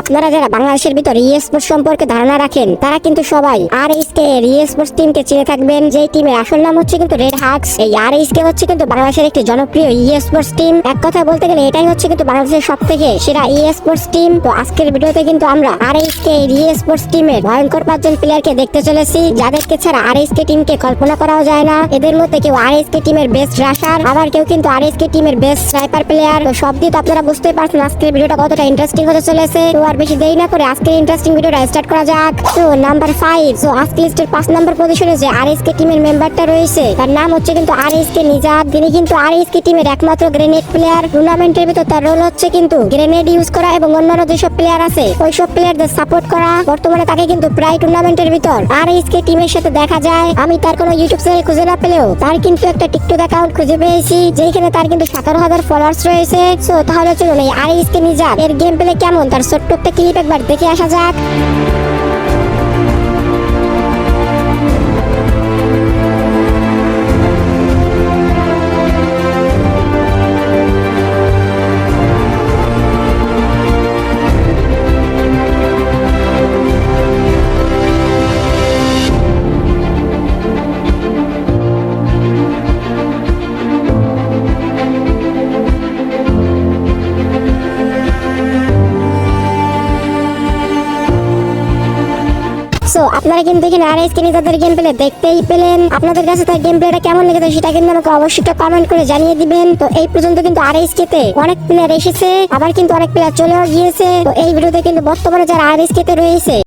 আপনারা যারা বাংলাদেশের ভিতর স্পোর্টস সম্পর্কে ধারণা রাখেন তারা কিন্তু সবাই আরএসকে এর স্পোর্টস টিমকে চিনে থাকবেন, যে টিমের আসল নাম হচ্ছে কিন্তু রেড হাক্স। এই আরএসকে হচ্ছে কিন্তু বাংলাদেশের একটি জনপ্রিয় স্পোর্টস টিম। এক কথা বলতে গেলে এটাই হচ্ছে কিন্তু বাংলাদেশের সবথেকে সেরা স্পোর্টস টিম। তো আজকের ভিডিওতে কিন্তু আমরা আরএসকে এর স্পোর্টস টিমের ভয়ঙ্কর 5জন প্লেয়ারকে দেখতে চলেছি, যাদেরকে ছাড়া আরএসকে টিমকে কল্পনা করাও যায় না। এদের মধ্যে কেউ আরএসকে টিমের বেস্ট রাশার, আবার কেউ কিন্তু আরএসকে টিমের বেস্ট স্নাইপার প্লেয়ার। তো সব দিয়ে তো আপনারা বুঝতেই পারছেন আজকের ভিডিওটা কতটা ইন্টারেস্টিং হতে চলেছে। তো আর বেশি দেরি না করে আজকের ইন্টারেস্টিং ভিডিওটা স্টার্ট করা যাক। তো নাম্বার 5, তো আজকে লিস্টের 5 নাম্বার পজিশনে যে আরএসকে টিমের মেম্বারটা রয়েছে তার নাম হচ্ছে কিন্তু আরএসকে নিজাত। তিনি কিন্তু আরএসকে টিমের একমাত্র গ্রেনেড প্লেয়ার। টুর্নামেন্টের ভিতর তার রোল হচ্ছে কিন্তু গ্রেনেড ইউজ করা এবং অন্যান্য যেসব প্লেয়ার আছে ওইসব প্লেয়ারদের সাপোর্ট করা। বর্তমানে তাকে কিন্তু প্রায় টুর্নামেন্টের ভিতর আরএসকে টিমের সাথে দেখা যায়। আমি তার কোনো ইউটিউব চ্যানেল খুঁজে না পেলেও তার কিন্তু একটা টিকটক অ্যাকাউন্ট খুঁজে পেয়েছি, যেখানে তার কিন্তু 17,000 ফলোয়ার্স রয়েছে। সো তাহলে চলুন এই আরএসকে নিজাত এর গেম প্লে কেমন তার ছোট্ট একটা ক্লিপ একবার দেখে আসা যাক। সো আপনারা কিন্তু এখানে আরএসকে নিজাতের গেম প্লে দেখতেই পেলেন। আপনাদের কাছে তার গেম প্লেটা কেমন লেগেছে সেটা কিন্তু আমাকে অবশ্যই কমেন্ট করে জানিয়ে দিবেন। তো এই পর্যন্ত কিন্তু আরএসকে তে অনেক প্লেয়ার এসেছে, আবার কিন্তু অনেক প্লেয়ার চলেও গিয়েছে। তো এই ভিডিওতে কিন্তু বর্তমানে যারা আরএসকে তে রয়েছে